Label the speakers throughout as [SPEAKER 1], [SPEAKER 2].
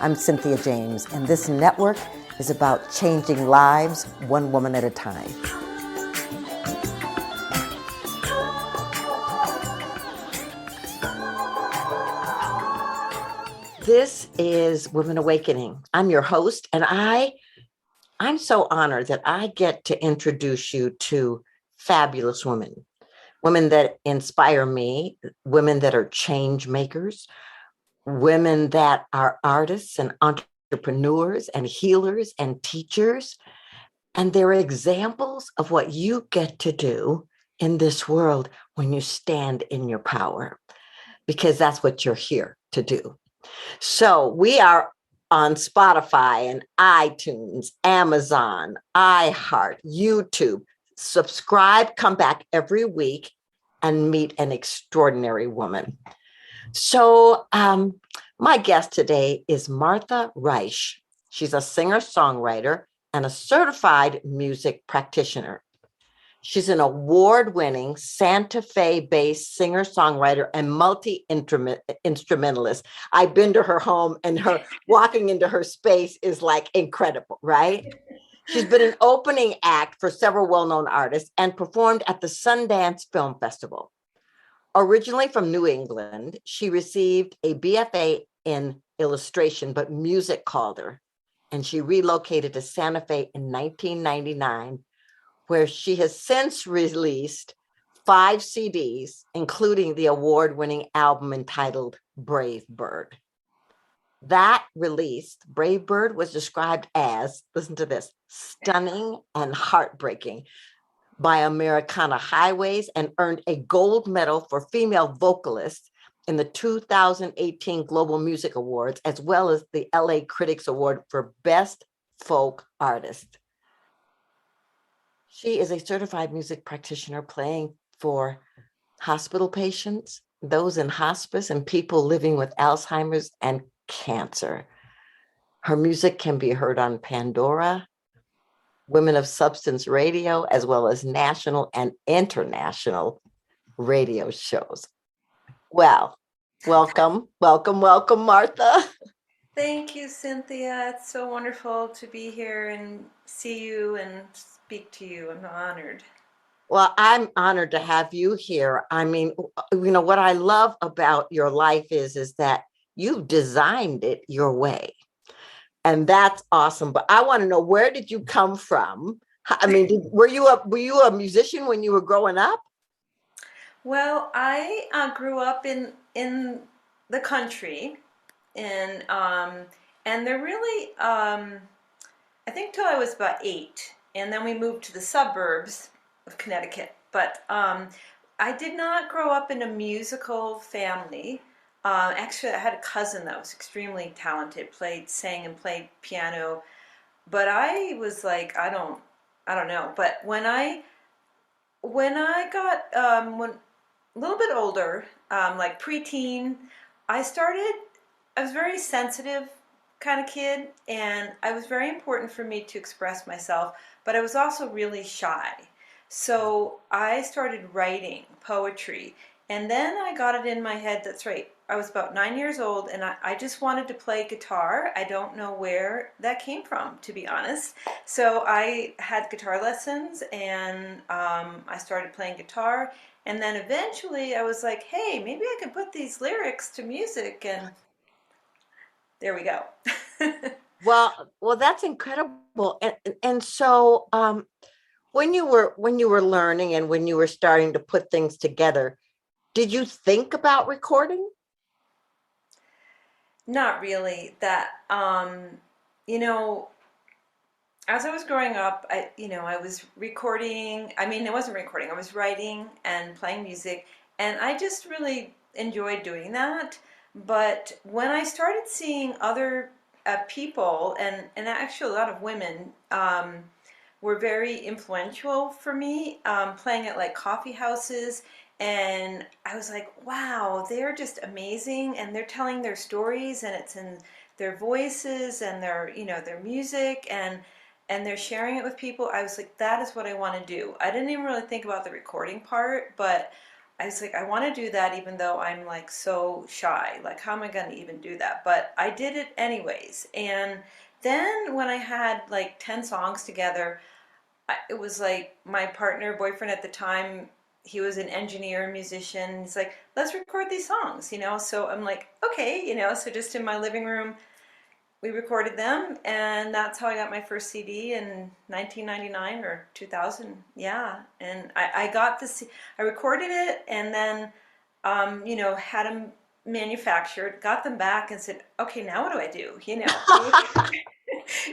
[SPEAKER 1] I'm Cynthia James, and this network is about changing lives one woman at a time. This is Women Awakening. I'm your host, and I'm so honored that I get to introduce you to fabulous women, women that inspire me, women that are change makers, women that are artists and entrepreneurs and healers and teachers. And they're examples of what you get to do in this world when you stand in your power, because that's what you're here to do. So we are on Spotify and iTunes, Amazon, iHeart, YouTube. Subscribe, come back every week and meet an extraordinary woman. So my guest today is Martha Reich. She's a singer-songwriter and a certified music practitioner. She's an award-winning Santa Fe-based singer-songwriter and multi-instrumentalist. I've been to her home, and her walking into her space is like incredible, right? She's been an opening act for several well-known artists and performed at the Sundance Film Festival. Originally from New England, she received a BFA in illustration, but music called her, and she relocated to Santa Fe in 1999, where she has since released 5 CDs, including the award-winning album entitled Brave Bird. That release, Brave Bird, was described as, listen to this, stunning and heartbreaking by Americana Highways, and earned a gold medal for Female Vocalist in the 2018 Global Music Awards, as well as the LA Critics Award for Best Folk Artist. She is a certified music practitioner playing for hospital patients, those in hospice, and people living with Alzheimer's and cancer. Her music can be heard on Pandora, Women of Substance Radio, as well as national and international radio shows. Well, welcome, Martha.
[SPEAKER 2] Thank you, Cynthia. It's so wonderful to be here and see you and speak to you. I'm honored.
[SPEAKER 1] Well, I'm honored to have you here. I mean, what I love about your life is that you've designed it your way. And that's awesome. But I want to know, where did you come from? I mean, were you a musician when you were growing up?
[SPEAKER 2] Well, I grew up in the country, and there really, I think till I was about 8, and then we moved to the suburbs of Connecticut. But I did not grow up in a musical family. Actually, I had a cousin that was extremely talented, sang and played piano, but I was like, I don't know. But when I got a little bit older, like preteen, I was a very sensitive kind of kid, and it was very important for me to express myself, but I was also really shy. So I started writing poetry, and then I got it in my head, that's right, I was about 9 years old, and I just wanted to play guitar. I don't know where that came from, to be honest. So I had guitar lessons, and I started playing guitar. And then eventually I was like, hey, maybe I can put these lyrics to music, and there we go.
[SPEAKER 1] Well, that's incredible. And so when you were learning and when you were starting to put things together, did you think about recording?
[SPEAKER 2] Not really. That, as I was growing up, I was recording. I mean, it wasn't recording. I was writing and playing music, and I just really enjoyed doing that. But when I started seeing other people, and actually a lot of women were very influential for me, playing at like coffee houses. And I was like, wow, they're just amazing, and they're telling their stories, and it's in their voices and their music, and they're sharing it with people. I was like, that is what I want to do. I didn't even really think about the recording part, but I was like, I want to do that even though I'm like so shy. Like, how am I going to even do that? But I did it anyways. And then when I had like 10 songs together, it was like my boyfriend at the time, he was an engineer, musician. He's like, let's record these songs, you know? So I'm like, okay, you know, so just in my living room, we recorded them, and that's how I got my first CD in 1999 or 2000. Yeah, and I got this. I recorded it, and then, you know, had them manufactured, got them back, and said, "Okay, now what do I do?" You know,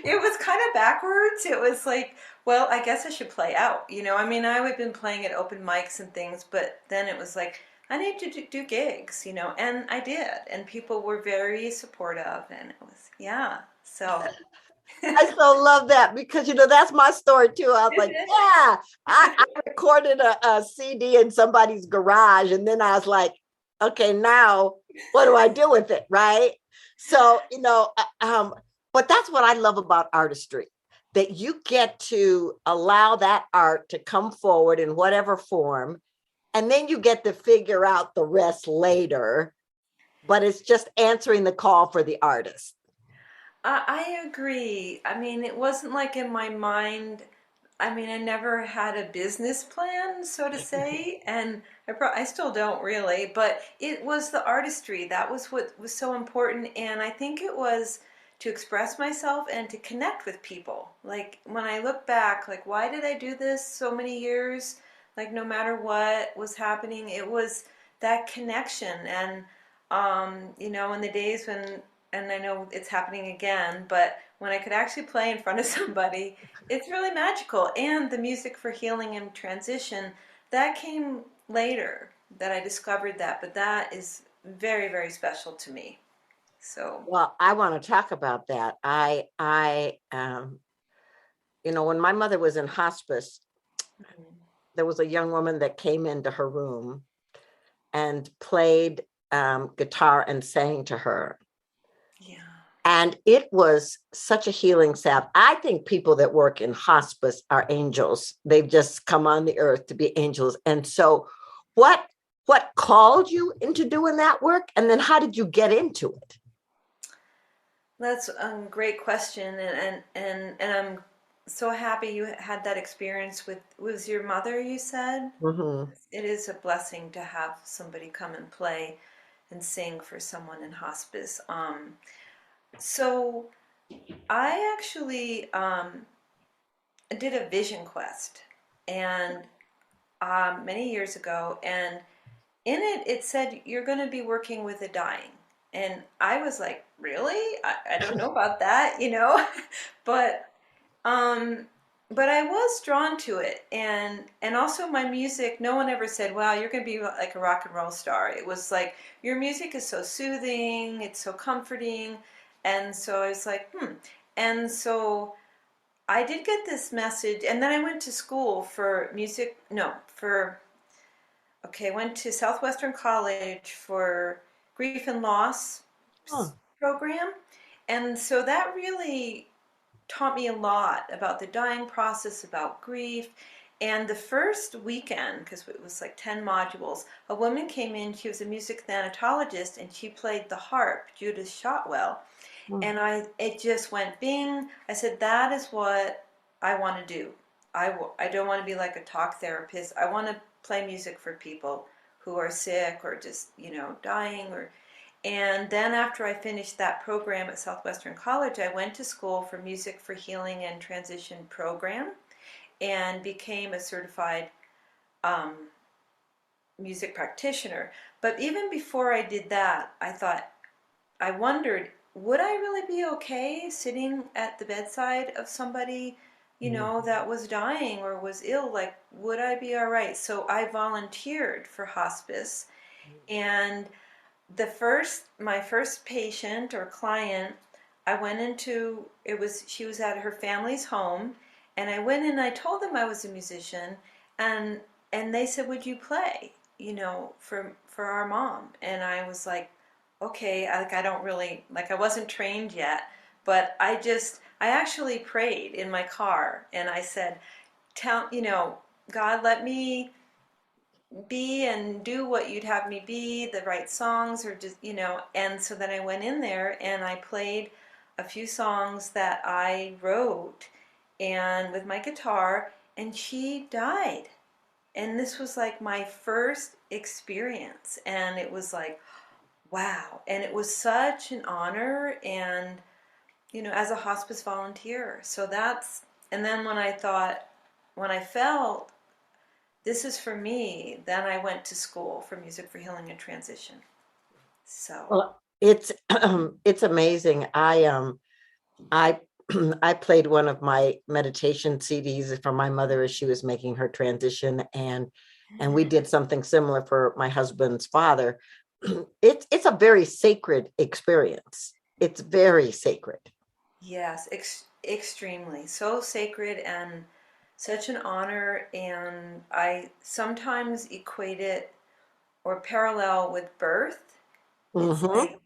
[SPEAKER 2] it was kind of backwards. It was like, well, I guess I should play out. You know, I mean, I had been playing at open mics and things, but then it was like, I need to do gigs, you know, and I did, and people were very supportive, and it was, yeah, so.
[SPEAKER 1] I so love that because, that's my story too. I was like, yeah, I recorded a CD in somebody's garage. And then I was like, okay, now what do I do with it? Right. So, but that's what I love about artistry, that you get to allow that art to come forward in whatever form. And then you get to figure out the rest later. But it's just answering the call for the artist.
[SPEAKER 2] I agree. I mean, it wasn't like in my mind. I mean, I never had a business plan, so to say, and I still don't really, but it was the artistry. That was what was so important, and I think it was to express myself and to connect with people. Like when I look back, like why did I do this so many years? Like no matter what was happening, it was that connection. And you know, in the days when, and I know it's happening again, but when I could actually play in front of somebody, it's really magical. And the music for healing and transition, that came later that I discovered that, but that is very, very special to me. So,
[SPEAKER 1] Well, I want to talk about that. When my mother was in hospice, there was a young woman that came into her room and played guitar and sang to her.
[SPEAKER 2] yeah.
[SPEAKER 1] And it was such a healing salve. I think people that work in hospice are angels. They've just come on the earth to be angels. And so what called you into doing that work? And then how did you get into it?
[SPEAKER 2] That's a great question, and I'm so happy you had that experience with your mother. You said
[SPEAKER 1] Mm-hmm.
[SPEAKER 2] it is a blessing to have somebody come and play and sing for someone in hospice. So I actually did a vision quest, and many years ago, and in it it said you're going to be working with the dying, and I was like, really? I don't know about that, you know, but um, but I was drawn to it, and also my music. No one ever said, "Wow, you're going to be like a rock and roll star." It was like your music is so soothing, it's so comforting, and so I was like, hmm. And so I did get this message, and then I went to school for music. No, for okay, I went to Southwestern College for grief and loss
[SPEAKER 1] Oh,
[SPEAKER 2] program, and so that really taught me a lot about the dying process, about grief. And the first weekend, because it was like 10 modules, a woman came in, she was a music thanatologist, and she played the harp, Judith Shotwell.
[SPEAKER 1] mm.
[SPEAKER 2] And it just went bing. I said, that is what I want to do. I don't want to be like a talk therapist. I want to play music for people who are sick or just, you know, dying or. And then after I finished that program at Southwestern College, I went to school for Music for Healing and Transition program and became a certified um, music practitioner. But even before I did that, I wondered, would I really be okay sitting at the bedside of somebody, you know, that was dying or was ill? Like, would I be all right? So I volunteered for hospice, and my first patient or client, I went into, she was at her family's home, and I went in and I told them I was a musician, and they said, would you play, you know, for our mom? And I was like, okay, I don't really, like, I wasn't trained yet, but I actually prayed in my car, and I said, you know, God, let me be and do what you'd have me be, the right songs, or just, and so then I went in there and I played a few songs that I wrote and with my guitar, and she died. And this was like my first experience, and it was like, wow. And it was such an honor, and as a hospice volunteer. So and then when I felt this is for me, then I went to school for music for healing and transition. So,
[SPEAKER 1] Well, it's it's amazing. I I played one of my meditation CDs for my mother as she was making her transition, and we did something similar for my husband's father. It's a very sacred experience. It's very sacred.
[SPEAKER 2] yes, extremely. So sacred and such an honor. And I sometimes equate it or parallel with birth. It's
[SPEAKER 1] Hmm.
[SPEAKER 2] like,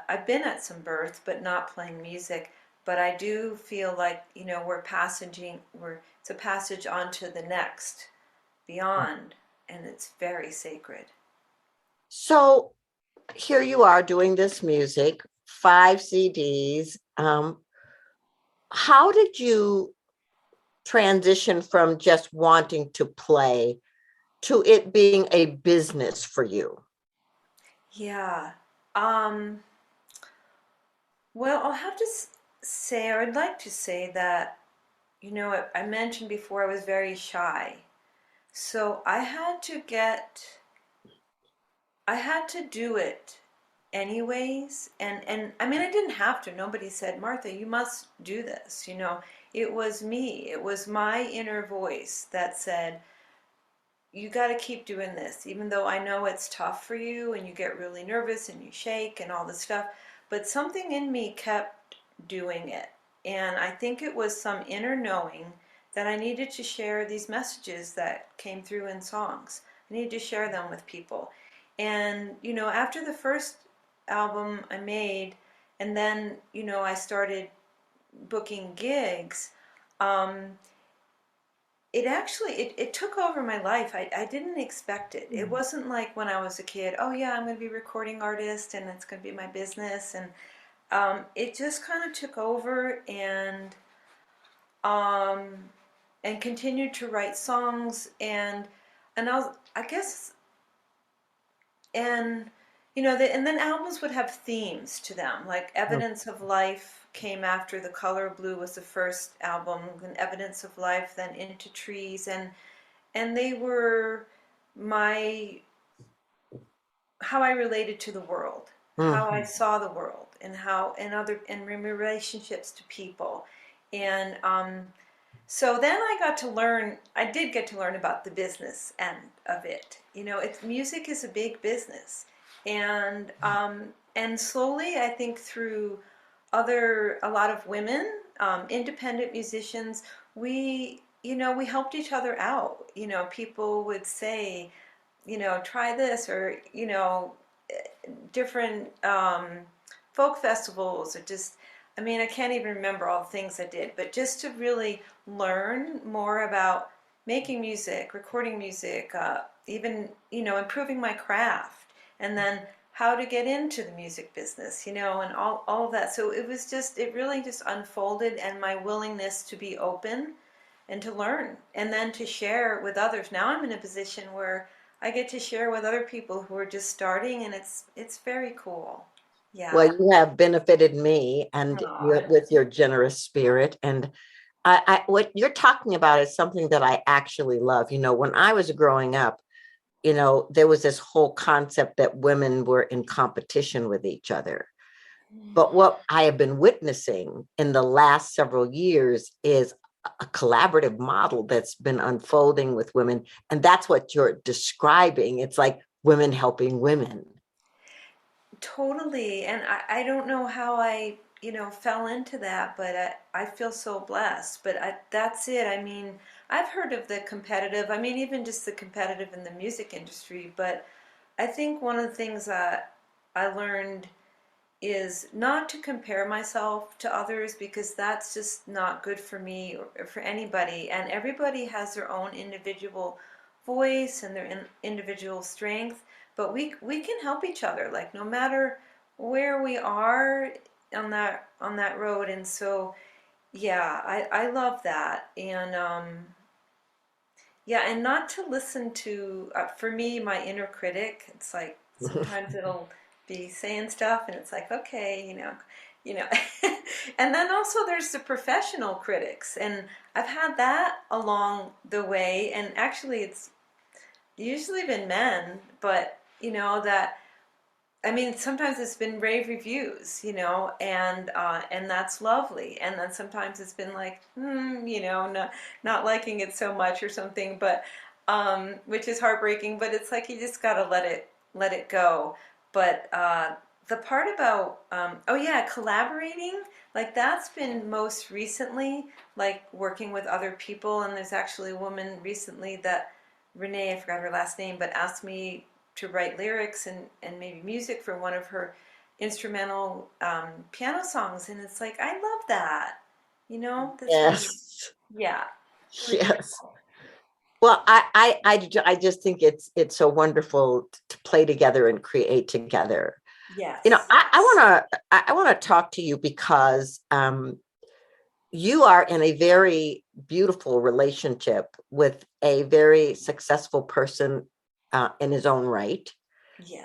[SPEAKER 2] I've been at some births, but not playing music. But I do feel like, it's a passage onto the next, beyond, and it's very sacred.
[SPEAKER 1] So here you are doing this music, 5 CDs. How did you transition from just wanting to play to it being a business for you?
[SPEAKER 2] Yeah. Um, well, I'll have to say, or I'd like to say that, I mentioned before I was very shy. So I had to do it anyways. And I mean, I didn't have to. Nobody said, Martha, you must do this. It was me. It was my inner voice that said, you got to keep doing this, even though I know it's tough for you and you get really nervous and you shake and all this stuff. But something in me kept doing it. And I think it was some inner knowing that I needed to share these messages that came through in songs. I needed to share them with people. And, after the first album I made, and then, I started booking gigs, um, it took over my life. I didn't expect it. It wasn't like when I was a kid, oh yeah, I'm going to be a recording artist and it's going to be my business. And it just kind of took over, um, and continued to write songs, and I guess, and and then albums would have themes to them, like Evidence of Life came after The Color Blue was the first album, and Evidence of Life, then Into Trees, and they were my how I related to the world, how I
[SPEAKER 1] Mhm.
[SPEAKER 2] saw the world, and how and relationships to people, and so then I did get to learn about the business end of it. Music is a big business. And slowly, I think through a lot of women, independent musicians, we helped each other out. People would say, try this, or, different folk festivals, or just, I mean, I can't even remember all the things I did, but just to really learn more about making music, recording music, even, improving my craft, and then how to get into the music business, and all of that. So it really just unfolded, and my willingness to be open and to learn and then to share with others. Now I'm in a position where I get to share with other people who are just starting, and it's very cool.
[SPEAKER 1] Well,
[SPEAKER 2] Yeah.
[SPEAKER 1] you have benefited me and
[SPEAKER 2] Aw.
[SPEAKER 1] with your generous spirit. And what you're talking about is something that I actually love. When I was growing up, there was this whole concept that women were in competition with each other. But what I have been witnessing in the last several years is a collaborative model that's been unfolding with women. And that's what you're describing. It's like women helping women.
[SPEAKER 2] Totally. And I don't know how I, fell into that, but I feel so blessed. But that's it. I mean, I've heard of the competitive, I mean, even just the competitive in the music industry. But I think one of the things that I learned is not to compare myself to others, because that's just not good for me or for anybody. And everybody has their own individual voice and their individual strength, but we can help each other, like no matter where we are on that road. And so yeah, I love that. And yeah, and not to listen to, for me, my inner critic. It's like sometimes it'll be saying stuff, and it's like, okay, you know. And then also there's the professional critics, and I've had that along the way. And actually, it's usually been men, but that. I mean, sometimes it's been rave reviews, and that's lovely. And then sometimes it's been like, not liking it so much or something, but which is heartbreaking. But it's like you just gotta let it go. But the part about oh yeah, collaborating, like that's been most recently, like working with other people. And there's actually a woman recently that Renee, I forgot her last name, but asked me to write lyrics and maybe music for one of her instrumental piano songs. And it's like, I love that. That's really,
[SPEAKER 1] Yes.
[SPEAKER 2] yeah, really
[SPEAKER 1] Yes.
[SPEAKER 2] cool.
[SPEAKER 1] Well, I just think it's so wonderful to play together and create together.
[SPEAKER 2] Yes.
[SPEAKER 1] I want to talk to you because you are in a very beautiful relationship with a very successful person in his own right,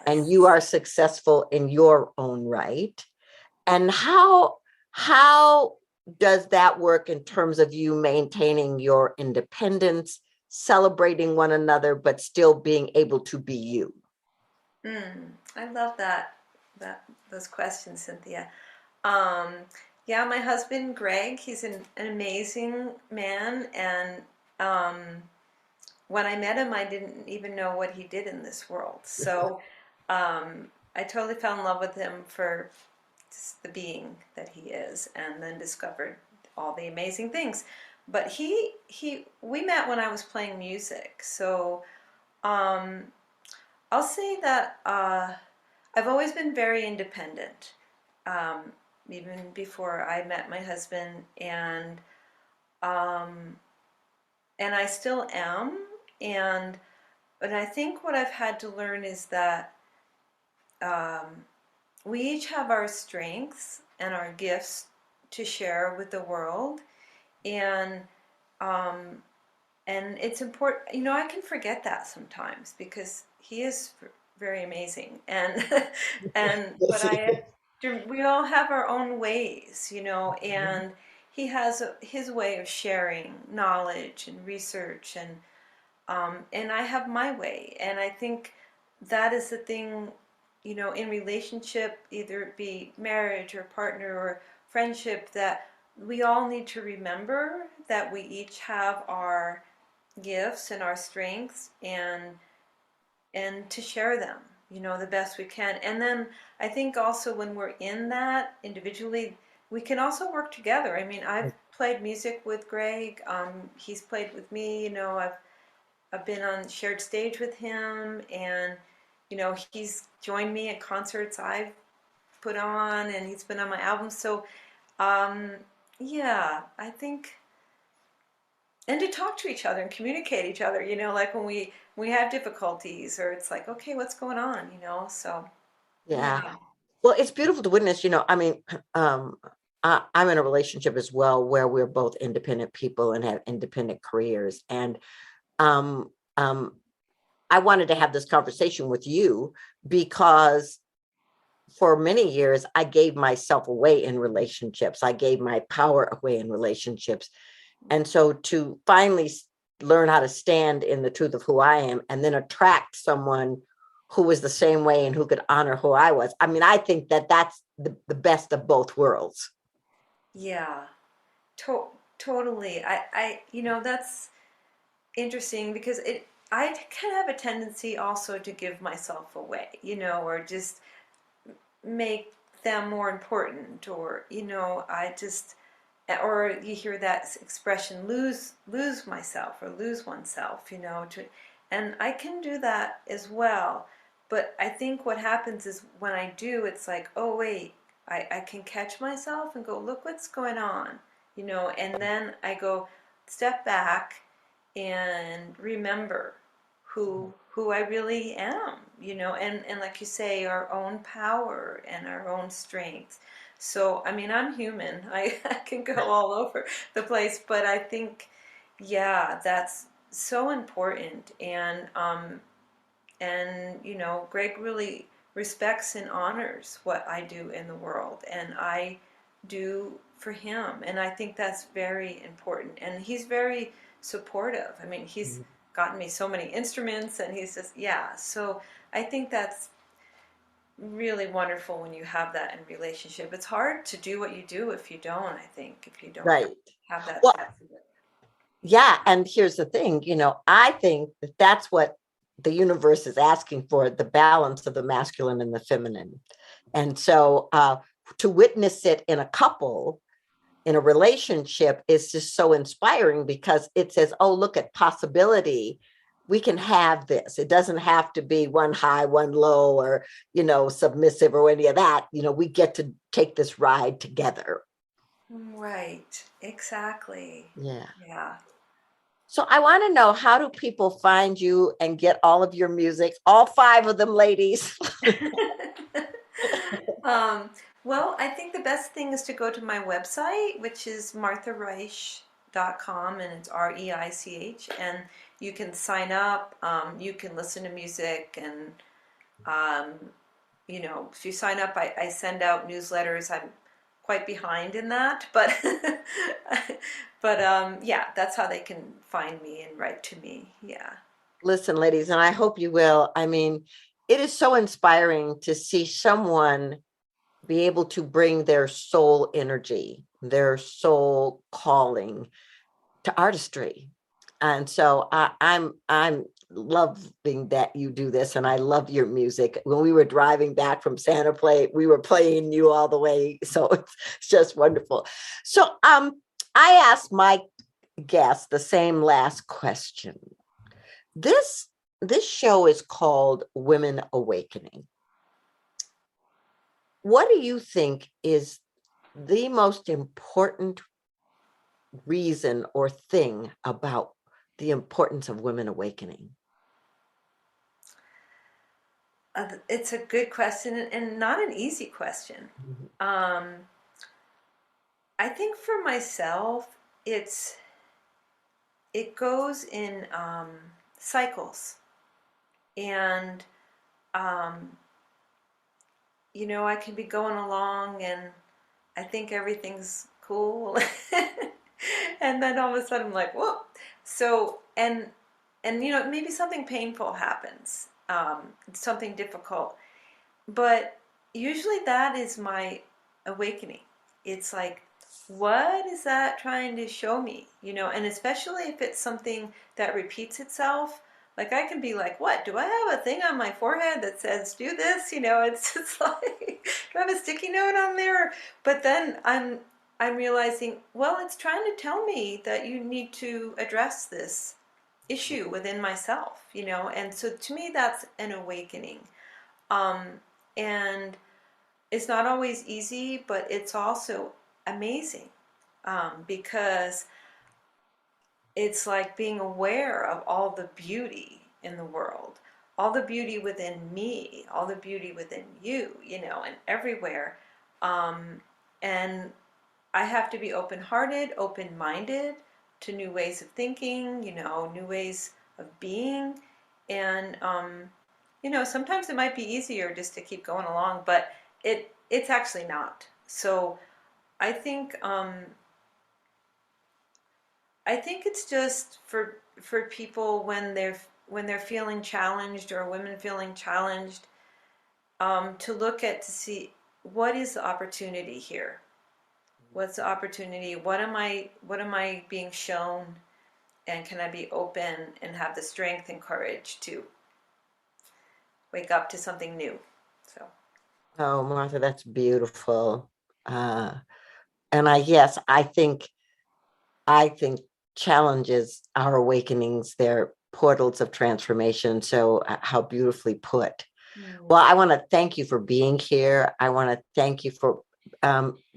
[SPEAKER 1] and
[SPEAKER 2] Yes.
[SPEAKER 1] you are successful in your own right. And how does that work in terms of you maintaining your independence, celebrating one another, but still being able to be you?
[SPEAKER 2] I love that those questions, Cynthia. Um, yeah, my husband Greg, he's an amazing man, and when I met him, I didn't even know what he did in this world. So I totally fell in love with him for just the being that he is, and then discovered all the amazing things. But we met when I was playing music. So um, I'll say that I've always been very independent, um, even before I met my husband, um, and I still am. And But I think what I've had to learn is that um, we each have our strengths and our gifts to share with the world, and um, it's important. I can forget that sometimes because he is very amazing, and but we all have our own ways, and he has his way of sharing knowledge and research, and I have my way. And I think that is the thing, in relationship, either it be marriage or partner or friendship, that we all need to remember that we each have our gifts and our strengths, and to share them, the best we can. And then I think also when we're in that individually, we can also work together. I mean, I've played music with Greg. He's played with me. I've been on shared stage with him, and he's joined me at concerts I've put on, and he's been on my album. So, um, yeah, I think, and to talk to each other and communicate each other. Like when we have difficulties, or it's like, okay, what's going on? So
[SPEAKER 1] Yeah.
[SPEAKER 2] yeah,
[SPEAKER 1] Well, it's beautiful to witness. I mean, I'm in a relationship as well where we're both independent people and have independent careers. And um, um, I wanted to have this conversation with you because for many years, I gave myself away in relationships. I gave my power away in relationships. And so to finally learn how to stand in the truth of who I am and then attract someone who was the same way and who could honor who I was. I mean, I think that that's the best of both worlds.
[SPEAKER 2] yeah, to- totally. That's interesting because I can have a tendency also to give myself away, or just make them more important, or I just, or you hear that expression, lose myself or lose oneself, and I can do that as well. But I think what happens is when I do, it's like, oh wait, I can catch myself and go, look what's going on, and then I go step back and remember, who I really am, and like you say, our own power and our own strength. So, I mean, I'm human. I can go all over the place, but I think, yeah, that's so important. And Gregg really respects and honors what I do in the world, and I do for him. And I think that's very important. And he's very supportive. I mean, he's gotten me so many instruments, and he's just, yeah. So I think that's really wonderful when you have that in relationship. It's hard to do what you do if you don't, I think, if you don't
[SPEAKER 1] Right.
[SPEAKER 2] have that
[SPEAKER 1] Well,
[SPEAKER 2] sense of it.
[SPEAKER 1] yeah. And here's the thing, I think that that's what the universe is asking for, the balance of the masculine and the feminine. And so to witness it in a couple, in a relationship, is just so inspiring, because it says, oh, look at possibility. We can have this. It doesn't have to be one high, one low, or, submissive or any of that. We get to take this ride together.
[SPEAKER 2] Right. Exactly.
[SPEAKER 1] Yeah.
[SPEAKER 2] Yeah.
[SPEAKER 1] So I want to know, how do people find you and get all of your music? All 5 of them, ladies.
[SPEAKER 2] um, well, I think the best thing is to go to my website, which is marthareich.com, and it's REICH, and you can sign up, you can listen to music, and um, if you sign up, I send out newsletters. I'm quite behind in that, but yeah, that's how they can find me and write to me. Yeah.
[SPEAKER 1] Listen, ladies, and I hope you will. I mean, it is so inspiring to see someone be able to bring their soul energy, their soul calling to artistry. And so I'm loving that you do this, and I love your music. When we were driving back from Santa Fe, we were playing you all the way. So it's just wonderful. So I asked my guest the same last question. This show is called Women Awakening. What do you think is the most important reason or thing about the importance of women awakening?
[SPEAKER 2] It's a good question, and not an easy question. I think for myself, it goes in cycles, and I can be going along, and I think everything's cool, and then all of a sudden I'm like, whoa. So and maybe something painful happens, something difficult, but usually that is my awakening. It's like, what is that trying to show me? And especially if it's something that repeats itself. Like, I can be like, what? Do I have a thing on my forehead that says do this? It's just like, do I have a sticky note on there? But then I'm realizing, well, it's trying to tell me that you need to address this issue within myself, and so to me that's an awakening. And it's not always easy, but it's also amazing, because it's like being aware of all the beauty in the world, all the beauty within me, all the beauty within you, and everywhere. And I have to be open-hearted, open-minded to new ways of thinking, new ways of being. And, sometimes it might be easier just to keep going along, but it's actually not. So I think it's just for people when they're feeling challenged, or women feeling challenged, to see what is the opportunity here. What's the opportunity? What am I being shown? And can I be open and have the strength and courage to wake up to something new? So.
[SPEAKER 1] Oh, Martha, that's beautiful. And I think challenges are awakenings. They're portals of transformation. So how beautifully put. Well, I want to thank you for being here. I want to thank you for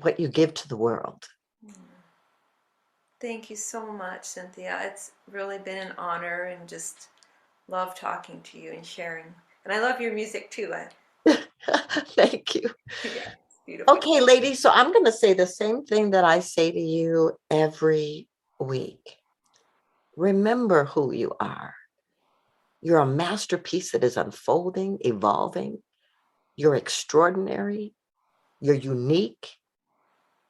[SPEAKER 1] what you give to the world.
[SPEAKER 2] Thank you so much, Cynthia. It's really been an honor, and just love talking to you and sharing. And I love your music too.
[SPEAKER 1] Thank you.
[SPEAKER 2] Yeah, it's beautiful.
[SPEAKER 1] Okay, ladies, so I'm going to say the same thing that I say to you every week. Remember who you are. You're a masterpiece that is unfolding, evolving. You're extraordinary. You're unique.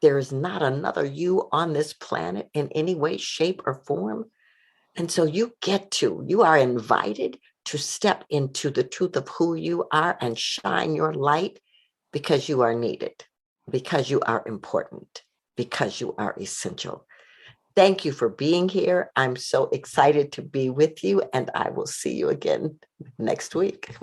[SPEAKER 1] There is not another you on this planet in any way, shape, or form. And so you are invited to step into the truth of who you are and shine your light, because you are needed, because you are important, because you are essential. Thank you for being here. I'm so excited to be with you, and I will see you again next week.